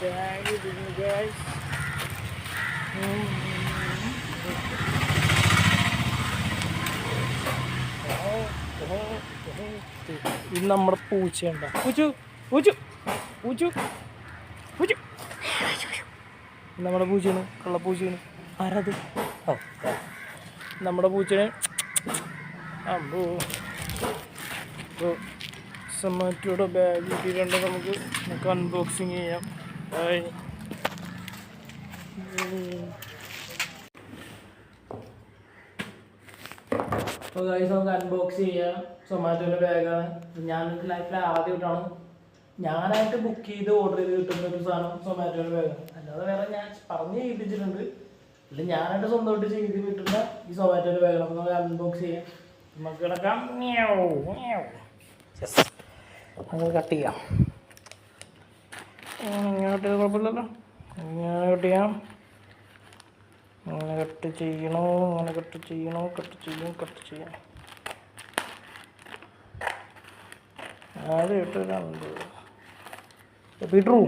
Bag ഇടുന്നു guys. ഇത് നമ്മുടെ പൂച്ചയുണ്ടോ? പൂച്ചു പൂച്ചു പൂച്ചു പൂച്ചു നമ്മുടെ പൂച്ചയാണ്, കള്ളപ്പൂച്ചയാണ്. ആരത്? ഓ നമ്മുടെ പൂച്ചനെ അമ്പോ സൊമാറ്റോയുടെ ബാഗ് കിട്ടിയിട്ടുണ്ട്. നമുക്ക് അൺബോക്സിങ് ചെയ്യാം. അപ്പോൾ ഗൈസ് നമുക്ക് അൺബോക്സ് ചെയ്യാം. സൊമാറ്റോയുടെ ബാഗാണ്. ഞാൻ ലൈഫിൽ ആദ്യമായിട്ടാണ് ഞാനായിട്ട് ബുക്ക് ചെയ്ത് ഓർഡർ ചെയ്ത് കിട്ടുന്ന ഒരു സാധനം സൊമാറ്റോയുടെ ബാഗാണ്. അല്ലാതെ വേറെ ഞാൻ പറഞ്ഞ് ചെയ്യിപ്പിച്ചിട്ടുണ്ട്. അല്ല ഞാനായിട്ട് സ്വന്തമായിട്ട് ചെയ്ത് കിട്ടുന്ന ഈ സൊമാറ്റോയുടെ ബാഗാണ്. അപ്പോൾ നമുക്ക് അൺബോക്സ് ചെയ്യാം. നമുക്ക് കിടക്കാം. നമുക്ക് കട്ട് ചെയ്യാം. ഇങ്ങോട്ട് കുഴപ്പമില്ലല്ലോ. ഇങ്ങനെ കട്ട് ചെയ്യാം. അങ്ങനെ കട്ട് ചെയ്യണോ, അങ്ങനെ കട്ട് ചെയ്യണോ, കട്ട് ചെയ്യാം. ആദ്യം ഇട്ട് രണ്ട് ബീട്രൂ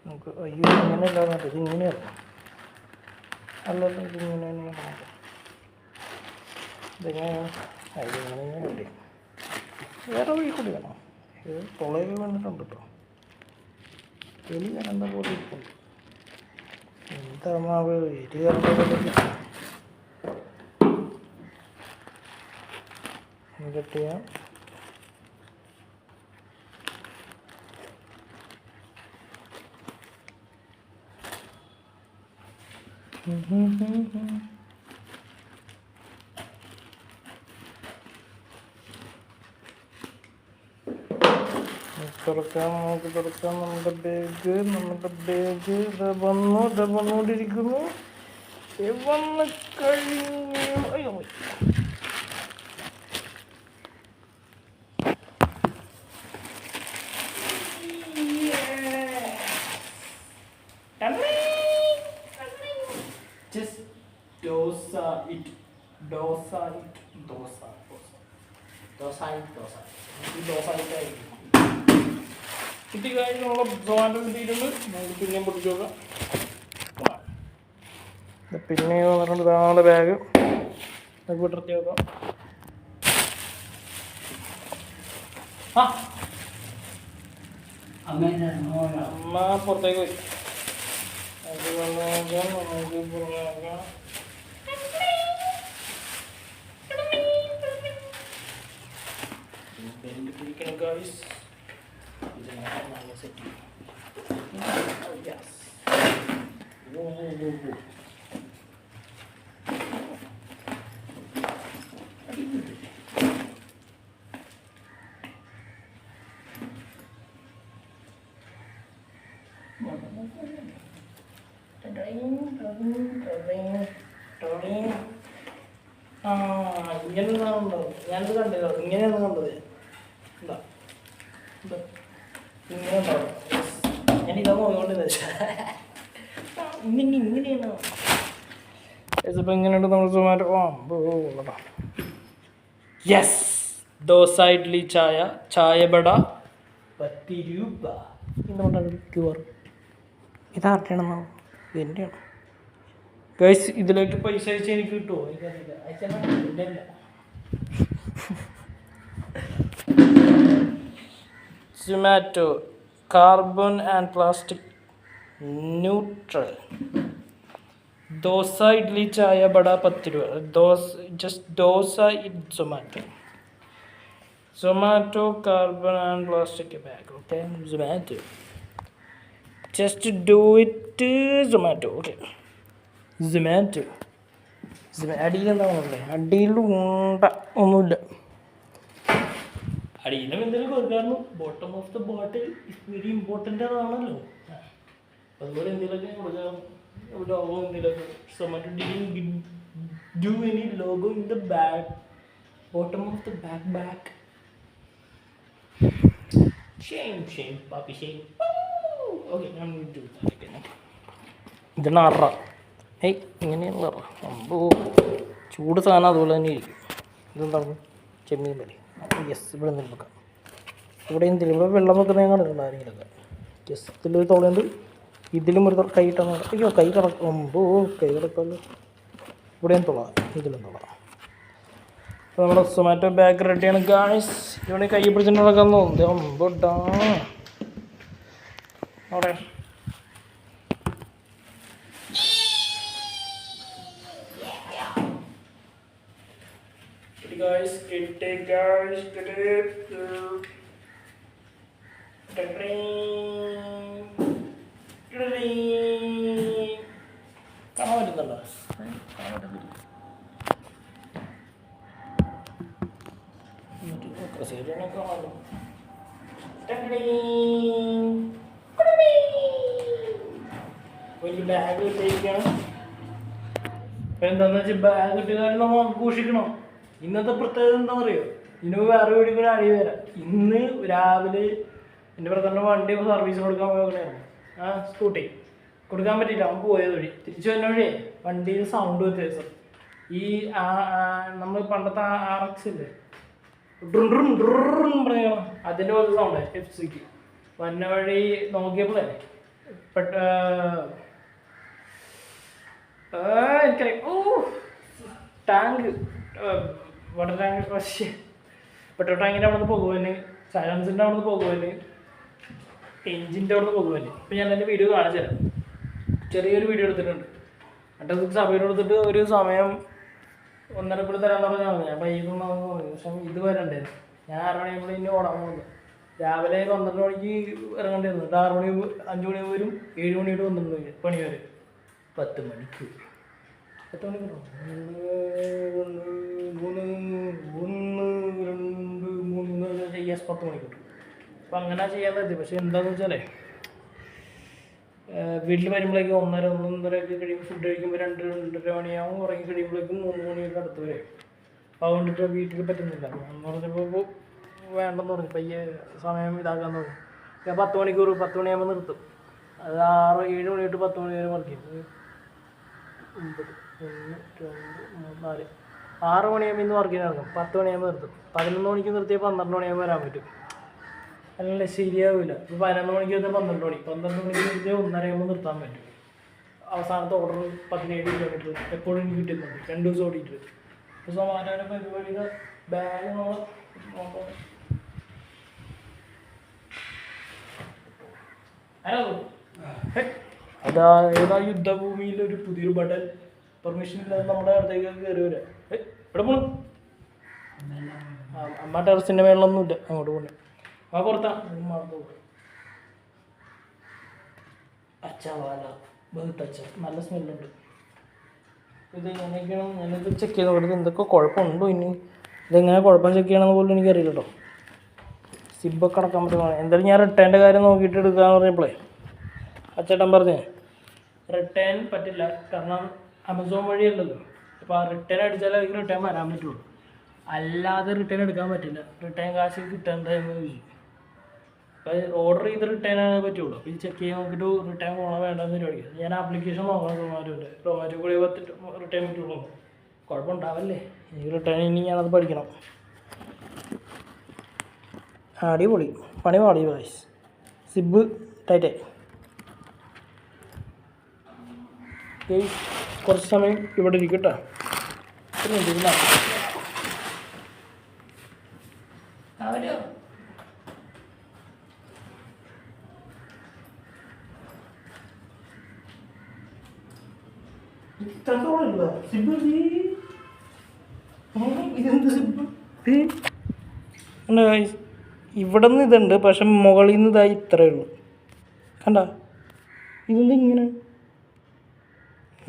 നമുക്ക് അയ്യോ ഇങ്ങനെ അല്ലാതെ ഇത് ഇങ്ങനെയല്ല. അല്ലല്ലോ ഇതിങ്ങനെ ഇതിങ്ങനെ കിട്ടി. വേറെ വഴി കൂടി വേണം. ഇത് തുളയിൽ വേണ്ടിട്ടുണ്ട് കേട്ടോ. എലി കണ്ട പോലെ ഇരിക്കും. എന്താ മാവ് എലി കട്ട് ചെയ്യാം. നമുക്ക് തുറക്കാം. നമ്മുടെ ബാഗ് വന്നുകൊണ്ടിരിക്കുന്നു. വന്ന് കഴിഞ്ഞു. അയ്യോ കിട്ടി കഴിഞ്ഞ് നമ്മൾ സൊമാറ്റോ കിട്ടിയിട്ടുണ്ട്. നമുക്ക് പിന്നെയും പൊട്ടിച്ച് നോക്കാം. പിന്നെ വന്നിട്ടുണ്ട് നമ്മുടെ ബാഗ്. നമുക്ക് വിട്ടിറത്തി നോക്കാം. അമ്മ പുറത്തേക്ക് പോയി. അത് വന്ന് നോക്കാം. നമുക്ക് പുറമെ നോക്കാം. പിടിക്കണം ഗൈസ്. ഇങ്ങനെയുണ്ടോ? ഞാനത് കണ്ടില്ല. ഇങ്ങനെയാണ് കണ്ടത്. എന്താ ഇങ്ങനെ ഉണ്ടാവും. ഞാനിതാ നോക്കിക്കൊണ്ടിരുന്നത്. ഇങ്ങനെയാണ്. ഇതിപ്പോൾ ഇങ്ങനെയുണ്ട് നമ്മൾ സൊമാറ്റോ. യെസ്, ദോസ ഇഡ്ലി ചായ ബട 10 രൂപ. എന്തുകൊണ്ടാണ് QR ഇതാർട്ടാണെന്നോ? എൻ്റെയാണ് ഗൈസ്. ഇതിലേക്ക് പൈസ അയച്ചാൽ എനിക്ക് കിട്ടുമോ? എനിക്കറിയില്ല. അയച്ചാൽ എൻ്റെ അല്ല. Zomato carbon and plastic neutral. Those idli ചായ ബട 10 രൂപ. Those Zomato carbon and plastic bag. Okay, Zomato just do it. Zomato okay. Zomato അടിയിൽ എന്താണല്ലേ? അടിയിൽ ഉണ്ട ഒന്നുമില്ല. അടിയിലും എന്തെങ്കിലും കൊടുക്കാറുണ്ട്. Bottom of the bottle is very important ആണല്ലോ. അതുപോലെ എന്തെങ്കിലുമൊക്കെ കൊടുക്കാറുണ്ട്. ലോഗോ എന്തെങ്കിലുമൊക്കെ. Zomato do any logo in the bag, bottom of the back. Shame Pappi shame. Okay, ഞാൻ ഇതാണ് അറ. ഏയ് ഇങ്ങനെയുള്ള അമ്പോ ചൂട് സാധനം അതുപോലെ തന്നെ ഇരിക്കും. ഇതെന്താണ്? ചെമ്മീൻ വരെ. യെസ് ഇവിടെ നിന്ന് വെക്കാം. ഇവിടെ എന്തിലും ഇവിടെ വെള്ളം വെക്കുന്ന ഞാൻ കണ്ടിട്ടുണ്ട് ആരെങ്കിലൊക്കെ. യെസ് ഇതിലൊരു തുളയുണ്ട്. ഇതിലും ഒരു കൈ ഇട്ടാൽ അയ്യോ കൈ കിടക്കുമ്പോൾ കൈ കിടക്കുമല്ലോ. ഇവിടെയും തുള ഇതിലും തുള. അപ്പോൾ നമ്മുടെ സൊമാറ്റോ ബാഗ് റെഡിയാണ് ഗായ്സ്. ഇവിടെ കൈ പിടിച്ചിട്ട് നടക്കാൻ തോന്നുന്നത് ഒമ്പടാ അവിടെ. Guys, get it, guys, get it. കാണാൻ പറ്റുന്നുണ്ടോ? കാണാൻ പറ്റുന്നില്ല. ശരിയാണ് കാണാമല്ലോ. ഒരു ബാഗ് ഇട്ടിരിക്കുകയാണ്. അപ്പം എന്താണെന്ന് വെച്ചാൽ ബാഗ് ഇട്ടുകാരും നമ്മൾ സൂക്ഷിക്കണം. ഇന്നത്തെ പ്രത്യേകത എന്താണെന്ന് അറിയോ? ഇന്ന് വേറെ വീടിൽ അടി വരാം. ഇന്ന് രാവിലെ എൻ്റെ ബ്രദറിൻ്റെ വണ്ടി സർവീസ് കൊടുക്കാൻ പോകണമായിരുന്നു. സ്കൂട്ടി കൊടുക്കാൻ പറ്റിയില്ല. അവൻ പോയത് വഴി തിരിച്ചു വരുന്ന വഴിയേ വണ്ടിയിൽ സൗണ്ട് വ്യത്യാസം. ഈ നമ്മൾ പണ്ടത്തെ RX ഇല്ലേ പറഞ്ഞ അതിൻ്റെ പോലത്തെ സൗണ്ട് FC വന്ന വഴി നോക്കിയപ്പോഴേ എനിക്കറിയാം. ടാങ്ക് വാട്ടർ ടാങ്ക് പെട്രോൾ ടാങ്കിൻ്റെ അവിടെ നിന്ന് പോകുവാന്, സൈലൻസിൻ്റെ അവിടെ നിന്ന് പോകുവാന്, എഞ്ചിൻ്റെ അവിടെ നിന്ന് പോകുവാന്. ഇപ്പം ഞാൻ എൻ്റെ വീഡിയോ കാണിച്ചു തരാം. ചെറിയൊരു വീഡിയോ എടുത്തിട്ടുണ്ട്. എന്നിട്ട് സഭയിൽ എടുത്തിട്ട് ഒരു സമയം 1:30 തരാൻ പറഞ്ഞാൽ മതി. ഞാൻ പയ്യൊന്നും പറഞ്ഞു. പക്ഷേ ഇത് വരണ്ടായിരുന്നു. ഞാൻ 6 മണിയാകുമ്പോൾ ഇനി ഓടാൻ പോകുന്നത്. രാവിലെ 12 മണിക്ക് ഇറങ്ങേണ്ടിയിരുന്നു. 6 മണി 5 മണി വരും, 7 മണി തൊട്ട് 12 മണി പണി വരെ 10 മണിക്ക് 10 മണിക്കൂറോ 10 മണിക്കൂർ. അപ്പം അങ്ങനെ ചെയ്യാൻ പറ്റി. പക്ഷെ എന്താണെന്ന് വെച്ചാലേ വീട്ടിൽ വരുമ്പോഴേക്കും 1:30 കഴിയുമ്പോൾ ഫുഡ് കഴിക്കുമ്പോൾ 2-2:30 മണിയാവും. ഉറങ്ങി കഴിയുമ്പോഴേക്കും 3 മണിയൊക്കെ അടുത്ത് വരെ. അപ്പോൾ അതുകൊണ്ടിട്ട് വീട്ടിൽ പറ്റുന്നില്ല. എന്ന് പറഞ്ഞപ്പോൾ വേണ്ടെന്ന് പറഞ്ഞു. പയ്യെ സമയം ഇതാക്കാൻ തുടങ്ങി. ഞാൻ 10 മണിക്കൂർ 10 മണിയാകുമ്പോൾ നിർത്തും. അത് 7 മണി തൊട്ട് 10 മണി വരെ വർക്ക് ചെയ്യും. 9, 1, 2, 3, 4 6 മണിയാകുമ്പോൾ ഇന്ന് വർക്ക് ചെയ്യാൻ ഇറങ്ങും. 10 മണിയാകുമ്പോൾ നിർത്തും. 11 മണിക്ക് നിർത്തിയാൽ 12 മണിയാകുമ്പോൾ വരാൻ പറ്റും. അല്ല ശരിയാവില്ല. ഇപ്പോൾ 11 മണിക്ക് വന്നാൽ 12 മണി 12 മണിക്ക് നിർത്തിയാൽ 1:30 നിർത്താൻ പറ്റും. അവസാനത്തെ ഓർഡർ 17 കിലോമീറ്റർ എപ്പോഴും എനിക്ക് കിട്ടുന്നുണ്ട്. 2 ദിവസം ഓടിയിട്ട്. ഇപ്പോൾ സൊമാറ്റോയുടെ പരിപാടിയുടെ ബാഗ് നമ്മൾ നോക്കാം. അതാ ഏതാ യുദ്ധഭൂമിയിൽ ഒരു പുതിയൊരു ബട്ടൺ പെർമിഷൻ ഇല്ലാതെ നമ്മുടെ അടുത്തേക്ക് കയറി വരാം. ഇവിടെ പോകണം. അമ്മ ടെറസിൻ്റെ മേളിലൊന്നുമില്ല. അങ്ങോട്ട് പോകണേ. പുറത്താ അച്ചാവാല ബഹുത്ത് അച്ഛ നല്ല സ്മെല്ലുണ്ട്. ഇത് എങ്ങനെയൊക്കെയാണ് ഞാനിത് ചെക്ക് ചെയ്ത് നോക്കിയത്. എന്തൊക്കെ കുഴപ്പമുണ്ടോ ഇനി ഇതെങ്ങനെ കുഴപ്പം ചെക്ക് ചെയ്യണമെന്ന് പോലും എനിക്കറിയില്ല കേട്ടോ. സിബൊക്കെ അടക്കാൻ പറ്റുന്നതാണ്. എന്തായാലും ഞാൻ റിട്ടേണിൻ്റെ കാര്യം നോക്കിയിട്ട് എടുക്കാമെന്ന് പറഞ്ഞപ്പോഴേ അച്ചേട്ടൻ പറഞ്ഞേ റിട്ടേൺ പറ്റില്ല. കാരണം ആമസോൺ വഴിയല്ലല്ലോ. അപ്പോൾ ആ റിട്ടേൺ അടിച്ചാലേ അതിന് റിട്ടേൺ വരാൻ പറ്റുള്ളൂ. അല്ലാതെ റിട്ടേൺ എടുക്കാൻ പറ്റില്ല. റിട്ടേൺ കാശ് കിട്ടേണ്ടതെന്ന് ചോദിച്ചു. അപ്പോൾ ഓർഡർ ചെയ്ത് റിട്ടേൺ ആണേ പറ്റുള്ളൂ. അപ്പോൾ ഈ ചെക്ക് ചെയ്യാൻ നോക്കിയിട്ട് റിട്ടേൺ പോകണം വേണ്ടെന്ന് പരിപാടിക്കുക. ഞാൻ ആപ്ലിക്കേഷൻ നോക്കണം. സൊമാറ്റോ കൂടി റിട്ടേൺ പറ്റുള്ളൂ. കുഴപ്പമുണ്ടാവല്ലേ. എനിക്ക് റിട്ടേൺ ഇനി ഞാനത് പഠിക്കണം. അടിപൊളി പണി പാടി വായിസ്. സിബ് ടൈറ്റേ കുറച്ച് സമയം ഇവിടെ ഇരിക്കട്ടോ. ഇവിടെ നിന്ന് ഇതുണ്ട്. പക്ഷെ മുകളിൽ നിന്ന് ഇതായി ഇത്രയേ ഉള്ളൂ. കണ്ട ഇതെന്താ ഇങ്ങനെ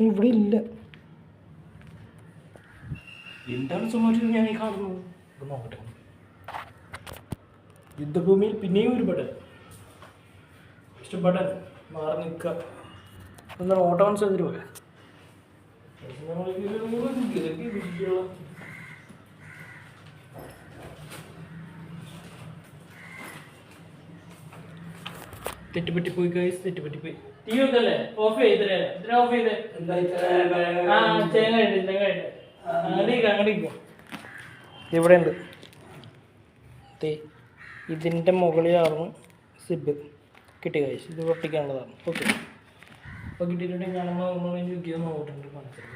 ഇവിടെ ഇല്ല. എന്താണ് സൊമാറ്റോ ഞാൻ ഈ കാണുന്നത്? നോക്കട്ടെ. യുദ്ധഭൂമിയിൽ പിന്നെയും ഒരു ബട്ടൺ. ബട്ടൺ മാറി നിൽക്കുക. എന്താണ് ഓട്ടോ മനസ്സിലാക്കി പോയാ തെറ്റുപറ്റിപ്പോയി ഗൈസ്. തെറ്റുപറ്റിപ്പോയി. ടി വി ഒക്കെയല്ലേ ഓഫ് ചെയ്തേ? ഇതിനെ ഓഫ് ചെയ്തേ? ചെങ്ങായിട്ട് അങ്ങോട്ടേക്ക് ഇവിടെ ഉണ്ട്. ഇതിൻ്റെ മുകളിലായിരുന്നു സിബ് കിട്ടി കഴിച്ചു. ഇത് പൊട്ടിക്കാനുള്ളതാണ്. ഓക്കെ, അപ്പോൾ കിട്ടിയിട്ടുണ്ടെങ്കിൽ ഞാനൊന്ന് ഒന്നുകൂടി യുദ്ധം നോക്കിയിട്ടുണ്ട് കാണിച്ചത്.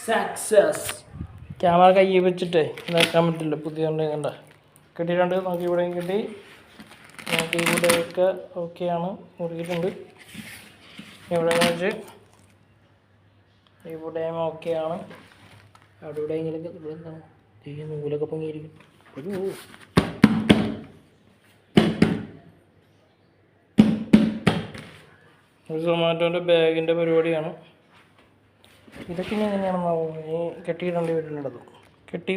സക്സസ്. ക്യാമറ കൈ വെച്ചിട്ട് ഇതാക്കാൻ പറ്റില്ല, പുതിയ കണ്ട കിട്ടിയിട്ടുണ്ട്. നമുക്ക് ഇവിടെയും കിട്ടി, നമുക്ക് ഇവിടെയൊക്കെ ഓക്കെയാണ്, മുറിയിട്ടുണ്ട്. ഇവിടെ വെച്ച് ഇവിടെയും ഓക്കെയാണ്. അവിടെ ഇവിടെ ഇങ്ങനെയൊക്കെ ഇവിടെ എന്താണ് ഈ നൂലൊക്കെ പൊങ്ങിയിരിക്കും. ഒരു സൊമാറ്റോൻ്റെ ബാഗിൻ്റെ പരിപാടിയാണ്. ഇതൊക്കെ ഇനി എങ്ങനെയാണെന്നാവും ഈ കെട്ടിയിടേണ്ടി വരുന്നുണ്ടത്. കെട്ടി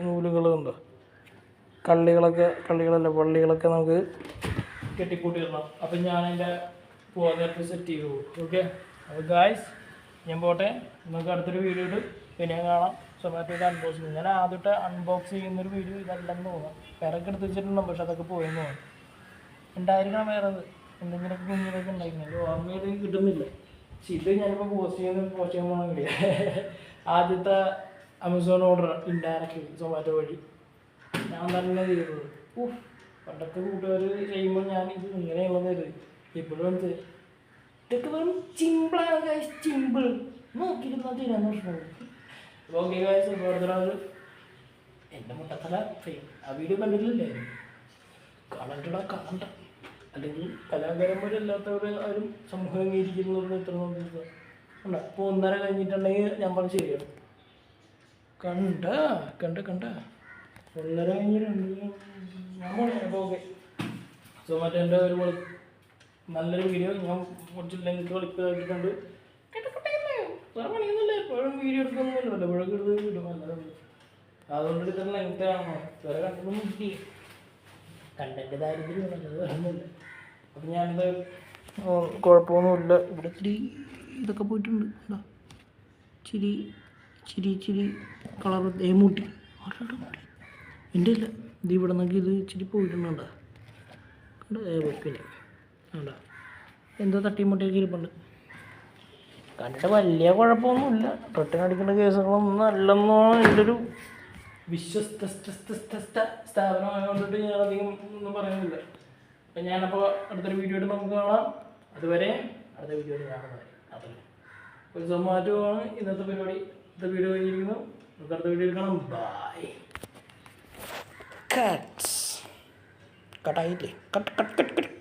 നൂലുകളുണ്ടോ, കള്ളികളല്ല വള്ളികളൊക്കെ നമുക്ക് കെട്ടിക്കൂട്ടിയിടണം. അപ്പം ഞാനതിൻ്റെ പോകാൻ നേരത്തെ സെറ്റ് ചെയ്തു. ഓക്കെ, അപ്പോൾ ഗായ്സ് ഞാൻ പോട്ടെ. നമുക്ക് അടുത്തൊരു വീഡിയോ ഇട്ട് പിന്നെ കാണാം. സൊമാറ്റോയുടെ അൺബോക്സിങ്. ഞാൻ ആദ്യത്തെ അൺബോക്സ് ചെയ്യുന്നൊരു വീഡിയോ ഇതല്ലെന്ന് തോന്നാം. വേറൊക്കെ എടുത്ത് വെച്ചിട്ടുണ്ടാകും, പക്ഷെ അതൊക്കെ പോയെന്ന് തോന്നുന്നു. ഉണ്ടായിരിക്കണം വേറെ എന്തെങ്കിലുമൊക്കെ കുഞ്ഞിലൊക്കെ ഉണ്ടായിരുന്നു, ഓർമ്മയിൽ കിട്ടുന്നില്ല. പക്ഷെ ഇത് ഞാനിപ്പോൾ പോസ്റ്റ് ചെയ്യാൻ പോകണമെങ്കിൽ ആദ്യത്തെ ആമസോൺ ഓർഡർ ഇൻഡയറക്റ്റ് സൊമാറ്റോ വഴി ഞാൻ തന്നെ ചെയ്തത്. പണ്ടത്തെ കൂട്ടുകാർ ചെയ്യുമ്പോൾ ഞാൻ ഇത് ഇങ്ങനെയുള്ളത് ഇപ്പോഴും ഇതൊക്കെ വെറും സിമ്പിളാണ് ഗൈസ്, സിമ്പിൾ. നോക്കിയിരുന്നാൽ തീരാന്ന് പ്രശ്നമുള്ളൂ. അപ്പോൾ ഓക്കെ ഗൈസ്, ഇപ്പോൾ അടുത്തൊരാൾ എൻ്റെ മുട്ടത്തല ആ വീഡിയോ കണ്ടിട്ടില്ലേ? കാണണ്ട അല്ലെങ്കിൽ കലാകാരന്മാരല്ലാത്തവർ ആരും സമൂഹം അംഗീകരിക്കുന്നവരുടെ എത്ര നോക്കിയിട്ട് ഉണ്ട്. അപ്പോൾ 1:30 കഴിഞ്ഞിട്ടുണ്ടെങ്കിൽ ഞാൻ പറഞ്ഞ് ശരിയാണ്. കണ്ട 1:30 കഴിഞ്ഞിട്ടുണ്ടെങ്കിൽ ഞാൻ പറയാം. അപ്പോൾ ഓക്കെ, സൊമാറ്റോൻ്റെ ഒരു നല്ലൊരു വീഡിയോ ഞാൻ കുറച്ച് ലെങ്ത് കളിപ്പാക്കിയിട്ടുണ്ട്. വേറെ പണിയൊന്നുമില്ല, എപ്പോഴും വീഡിയോ എടുക്കൊന്നുമില്ല, വല്ലപ്പോഴൊക്കെ എടുത്ത് വിടും. നല്ലതാണ്, അതുകൊണ്ട് ഇത്ര ലെങ്ത് ആണോ വേറെ കണ്ടൊന്നും കിട്ടി. കണ്ടന്റ് ദാരിദ്ര്യം നല്ലത് വേറൊന്നുമില്ല. അപ്പം ഞാനിത് കുഴപ്പമൊന്നുമില്ല. ഇവിടെ ഇച്ചിരി ഇതൊക്കെ പോയിട്ടുണ്ട്. എന്താ ചിരി കളർ മൂട്ടി എൻ്റെ ഇല്ല, ഇത് ഇവിടെ നിന്നൊക്കെ ഇത് ഇച്ചിരി പോയിട്ടുണ്ടോ കുഴപ്പമില്ല. വേണ്ട, എന്തോ തട്ടിമുട്ടിയൊക്കെ ഇരിപ്പുണ്ട്. കണ്ടിട്ട് വലിയ കുഴപ്പമൊന്നുമില്ല. തൊട്ടിനടിക്കേണ്ട കേസുകളൊന്നും അല്ലെന്നാണ് എൻ്റെ ഒരു വിശ്വസ്ത സ്ഥാപനമായതുകൊണ്ടിട്ട് ഞാൻ അധികം ഒന്നും പറയുന്നില്ല. അപ്പം ഞാനപ്പോൾ അടുത്തൊരു വീഡിയോ ആയിട്ട് നമുക്ക് കാണാം. അതുവരെ അടുത്ത വീഡിയോ കാണുന്നത് അത്ര ഒരു സൊമാറ്റോ ആണ് ഇന്നത്തെ പരിപാടി. അടുത്ത വീഡിയോ കഴിഞ്ഞിരിക്കുന്നു. നമുക്ക് അടുത്ത വീഡിയോയിൽ കാണാം. ബൈ. കട്ടായില്ലേ? കട്ട്